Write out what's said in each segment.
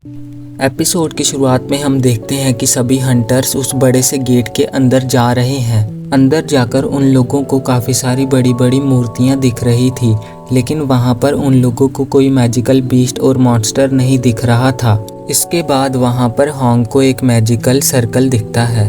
Episode की शुरुआत में हम देखते हैं कि सभी हंटर्स उस बड़े से गेट के अंदर जा रहे हैं। अंदर जाकर उन लोगों को काफ़ी सारी बड़ी बड़ी मूर्तियां दिख रही थी, लेकिन वहां पर उन लोगों को कोई मैजिकल बीस्ट और मॉन्स्टर नहीं दिख रहा था। इसके बाद वहां पर होंग को एक मैजिकल सर्कल दिखता है।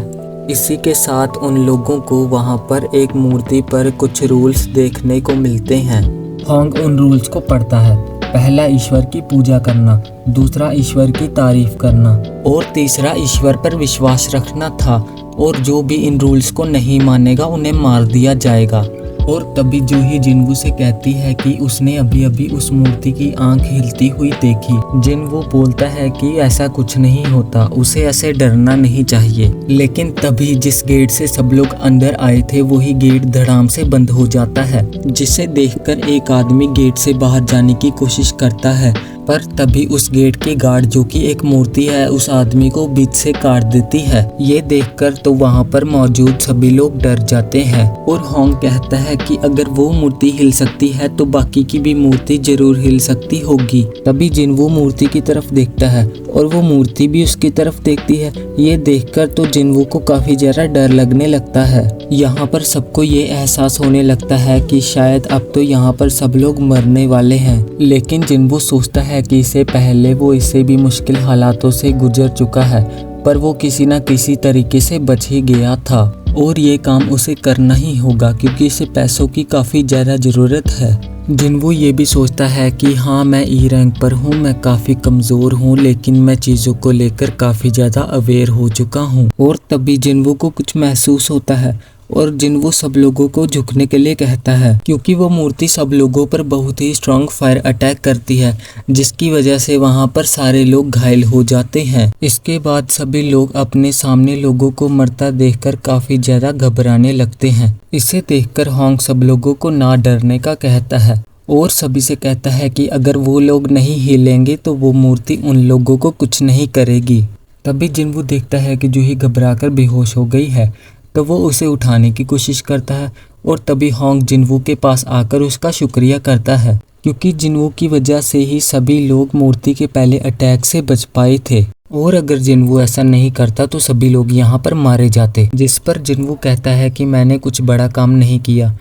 इसी के साथ उन लोगों को वहां पर एक मूर्ति पर कुछ रूल्स देखने को मिलते हैं। होंग उन रूल्स को पढ़ता है। पहला, ईश्वर की पूजा करना, दूसरा ईश्वर की तारीफ करना और तीसरा ईश्वर पर विश्वास रखना था, और जो भी इन रूल्स को नहीं मानेगा उन्हें मार दिया जाएगा। और तभी जूही जिन्वू से कहती है कि उसने अभी अभी उस मूर्ति की आंख हिलती हुई देखी। जिन्वू बोलता है कि ऐसा कुछ नहीं होता, उसे ऐसे डरना नहीं चाहिए। लेकिन तभी जिस गेट से सब लोग अंदर आए थे वही गेट धड़ाम से बंद हो जाता है, जिसे देखकर एक आदमी गेट से बाहर जाने की कोशिश करता है, पर तभी उस गेट के गार्ड, जो कि एक मूर्ति है, उस आदमी को बीच से काट देती है। ये देखकर तो वहाँ पर मौजूद सभी लोग डर जाते हैं। और होंग कहता है कि अगर वो मूर्ति हिल सकती है तो बाकी की भी मूर्ति जरूर हिल सकती होगी। तभी जिन्वू मूर्ति की तरफ देखता है और वो मूर्ति भी उसकी तरफ देखती है। ये देखकर तो जिन्वू को काफी ज्यादा डर लगने लगता है। यहाँ पर सबको ये एहसास होने लगता है कि शायद अब तो यहाँ पर सब लोग मरने वाले हैं। लेकिन जिन्वू सोचता है कि इससे पहले वो इससे भी मुश्किल हालातों से गुजर चुका है, पर वो किसी न किसी तरीके से बच ही गया था और ये काम उसे करना ही होगा, क्योंकि इसे पैसों की काफ़ी ज़्यादा ज़रूरत है। जिन्वू ये भी सोचता है कि हाँ, मैं ई रैंक पर हूँ, मैं काफ़ी कमज़ोर हूँ, लेकिन मैं चीज़ों को लेकर काफ़ी ज़्यादा अवेयर हो चुका हूँ। और तभी जिन्वू को कुछ महसूस होता है और जिन्वू सब लोगों को झुकने के लिए कहता है, क्योंकि वो मूर्ति सब लोगों पर बहुत ही स्ट्रॉन्ग फायर अटैक करती है, जिसकी वजह से वहां पर सारे लोग घायल हो जाते हैं। इसके बाद सभी लोग अपने सामने लोगों को मरता देखकर काफी ज्यादा घबराने लगते हैं। इसे देखकर होंग सब लोगों को ना डरने का कहता है और सभी से कहता है कि अगर वो लोग नहीं हिलेंगे तो वो मूर्ति उन लोगों को कुछ नहीं करेगी। तभी जिन्वू देखता है कि जूही घबराकर बेहोश हो गई है, तो वो उसे उठाने की कोशिश करता है। और तभी होंग जिन्वू के पास आकर उसका शुक्रिया करता है, क्योंकि जिन्वू की वजह से ही सभी लोग मूर्ति के पहले अटैक से बच पाए थे, और अगर जिन्वू ऐसा नहीं करता तो सभी लोग यहाँ पर मारे जाते। जिस पर जिन्वू कहता है कि मैंने कुछ बड़ा काम नहीं किया,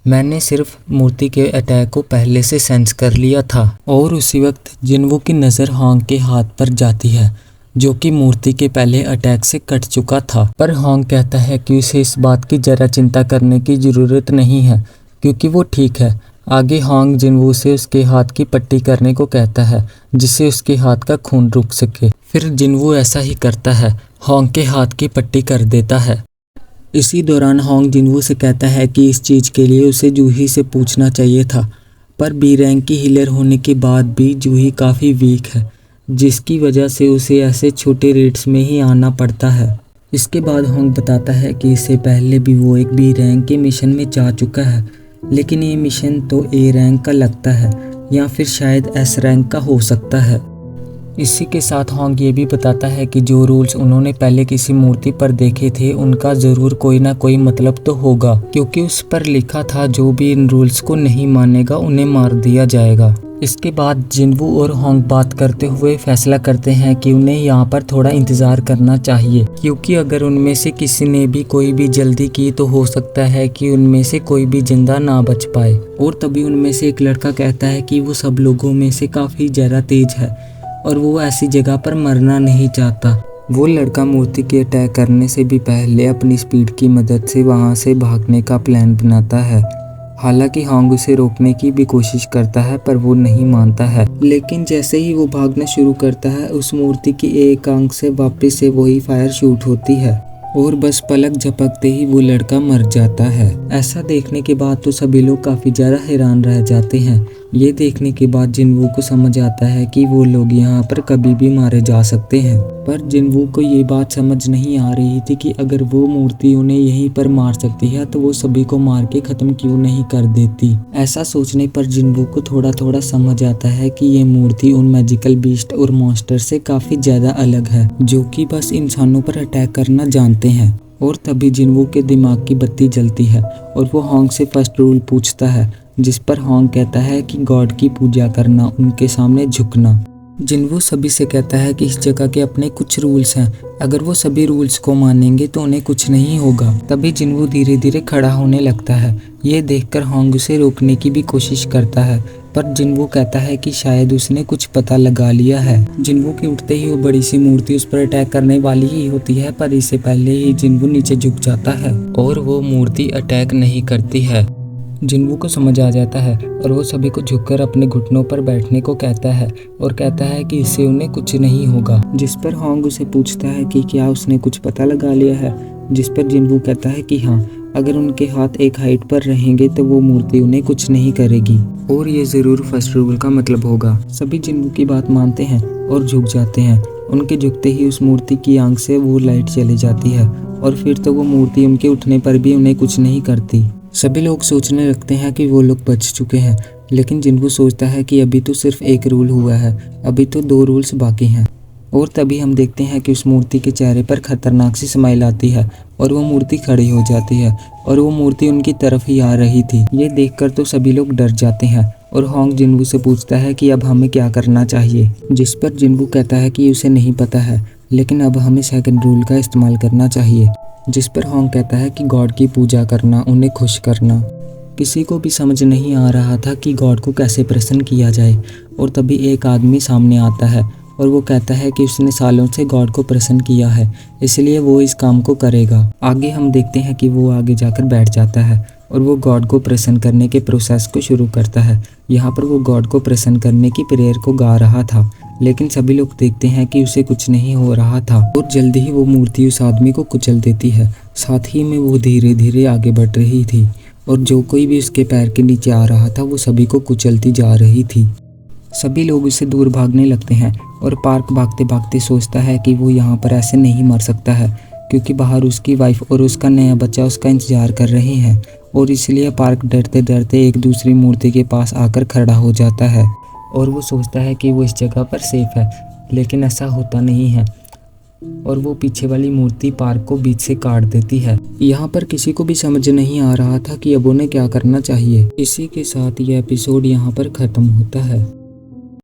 मैंने सिर्फ मूर्ति के अटैक को पहले से सेंस कर लिया था। और उसी वक्त जिन्वू की नज़र होंग के हाथ पर जाती है, जो कि मूर्ति के पहले अटैक से कट चुका था। पर होंग कहता है कि उसे इस बात की जरा चिंता करने की ज़रूरत नहीं है, क्योंकि वो ठीक है। आगे होंग जिन्वू से उसके हाथ की पट्टी करने को कहता है, जिससे उसके हाथ का खून रुक सके। फिर जिन्वू ऐसा ही करता है, होंग के हाथ की पट्टी कर देता है। इसी दौरान होंग जिन्वू से कहता है कि इस चीज़ के लिए उसे जूही से पूछना चाहिए था, पर बी रैंक की हीलर होने के बाद भी जूही काफ़ी वीक है, जिसकी वजह से उसे ऐसे छोटे रेट्स में ही आना पड़ता है। इसके बाद होंग बताता है कि इससे पहले भी वो एक बी रैंक के मिशन में जा चुका है, लेकिन ये मिशन तो ए रैंक का लगता है, या फिर शायद एस रैंक का हो सकता है। इसी के साथ होंग ये भी बताता है कि जो रूल्स उन्होंने पहले किसी मूर्ति पर देखे थे उनका ज़रूर कोई ना कोई मतलब तो होगा, क्योंकि उस पर लिखा था जो भी इन रूल्स को नहीं मानेगा उन्हें मार दिया जाएगा। इसके बाद जिन्वू और होंग बात करते हुए फैसला करते हैं कि उन्हें यहाँ पर थोड़ा इंतज़ार करना चाहिए, क्योंकि अगर उनमें से किसी ने भी कोई भी जल्दी की तो हो सकता है कि उनमें से कोई भी जिंदा ना बच पाए। और तभी उनमें से एक लड़का कहता है कि वो सब लोगों में से काफ़ी ज़्यादा तेज है और वो ऐसी जगह पर मरना नहीं चाहता। वो लड़का मूर्ति के अटैक करने से भी पहले अपनी स्पीड की मदद से वहाँ से भागने का प्लान बनाता है। हालांकि होंग उसे रोकने की भी कोशिश करता है, पर वो नहीं मानता है। लेकिन जैसे ही वो भागना शुरू करता है, उस मूर्ति की एक आंख से वापस से वही फायर शूट होती है और बस पलक झपकते ही वो लड़का मर जाता है। ऐसा देखने के बाद तो सभी लोग काफ़ी ज़्यादा हैरान रह जाते हैं। ये देखने के बाद जिन्वू को समझ आता है कि वो लोग यहाँ पर कभी भी मारे जा सकते हैं, पर जिन्वू को ये बात समझ नहीं आ रही थी कि अगर वो मूर्ति उन्हें यहीं पर मार सकती है तो वो सभी को मार के ख़त्म क्यों नहीं कर देती। ऐसा सोचने पर जिन्वू को थोड़ा थोड़ा समझ आता है कि ये मूर्ति उन मैजिकल बीस्ट और मॉन्स्टर से काफ़ी ज़्यादा अलग है, जो कि बस इंसानों पर अटैक करना जानते हैं। और तभी जिन्वू के दिमाग की बत्ती जलती है और वो होंग से फर्स्ट रूल पूछता है, जिस पर होंग कहता है कि गॉड की पूजा करना, उनके सामने झुकना। जिन्वू सभी से कहता है कि इस जगह के अपने कुछ रूल्स हैं, अगर वो सभी रूल्स को मानेंगे तो उन्हें कुछ नहीं होगा। तभी जिन्वू धीरे धीरे खड़ा होने लगता है। ये देखकर होंग उसे रोकने की भी कोशिश करता है, पर जिन्वू कहता है कि शायद उसने कुछ पता लगा लिया है। जिन्वू के उठते ही वो बड़ी सी मूर्ति उस पर अटैक करने वाली ही होती है, पर इससे पहले ही जिन्वू नीचे झुक जाता है और वो मूर्ति अटैक नहीं करती है। जिन्वू को समझ आ जाता है और वो सभी को झुककर अपने घुटनों पर बैठने को कहता है और कहता है कि इससे उन्हें कुछ नहीं होगा। जिस पर होंग उसे पूछता है कि क्या उसने कुछ पता लगा लिया है, जिस पर जिन्वू कहता है कि हाँ, अगर उनके हाथ एक हाइट पर रहेंगे तो वो मूर्ति उन्हें कुछ नहीं करेगी और ये जरूर फर्स्ट रूल का मतलब होगा। सभी जिन्वू की बात मानते हैं और झुक जाते हैं। उनके झुकते ही उस मूर्ति की आंख से वो लाइट चली जाती है और फिर तो वो मूर्ति उनके उठने पर भी उन्हें कुछ नहीं करती। सभी लोग सोचने लगते हैं कि वो लोग बच चुके हैं, लेकिन जिन्वू सोचता है कि अभी तो सिर्फ एक रूल हुआ है, अभी तो 2 रूल्स बाकी हैं। और तभी हम देखते हैं कि उस मूर्ति के चेहरे पर खतरनाक सी स्माइल आती है और वो मूर्ति खड़ी हो जाती है और वो मूर्ति उनकी तरफ ही आ रही थी। ये देखकर तो सभी लोग डर जाते हैं और होंग जिन्वू से पूछता है कि अब हमें क्या करना चाहिए, जिस पर जिन्वू कहता है कि उसे नहीं पता है, लेकिन अब हमें सेकंड रूल का इस्तेमाल करना चाहिए। जिस पर होंग कहता है कि गॉड की पूजा करना, उन्हें खुश करना। किसी को भी समझ नहीं आ रहा था कि गॉड को कैसे प्रसन्न किया जाए और तभी एक आदमी सामने आता है और वो कहता है कि उसने सालों से गॉड को प्रसन्न किया है, इसलिए वो इस काम को करेगा। आगे हम देखते हैं कि वो आगे जाकर बैठ जाता है और वो गॉड को प्रसन्न करने के प्रोसेस को शुरू करता है। यहाँ पर वो गॉड को प्रसन्न करने की प्रेयर को गा रहा था, लेकिन सभी लोग देखते हैं कि उसे कुछ नहीं हो रहा था और जल्दी ही वो मूर्ति उस आदमी को कुचल देती है। साथ ही में वो धीरे धीरे आगे बढ़ रही थी और जो कोई भी उसके पैर के नीचे आ रहा था वो सभी को कुचलती जा रही थी। सभी लोग उससे दूर भागने लगते हैं और पार्क भागते भागते सोचता है कि वो यहाँ पर ऐसे नहीं मर सकता है, क्योंकि बाहर उसकी वाइफ और उसका नया बच्चा उसका इंतजार कर रहे हैं और इसलिए पार्क डरते डरते एक दूसरी मूर्ति के पास आकर खड़ा हो जाता है और वो सोचता है कि वो इस जगह पर सेफ है, लेकिन ऐसा होता नहीं है और वो पीछे वाली मूर्ति पार्क को बीच से काट देती है। यहाँ पर किसी को भी समझ नहीं आ रहा था कि अब उन्हें क्या करना चाहिए। इसी के साथ ये एपिसोड यहाँ पर खत्म होता है।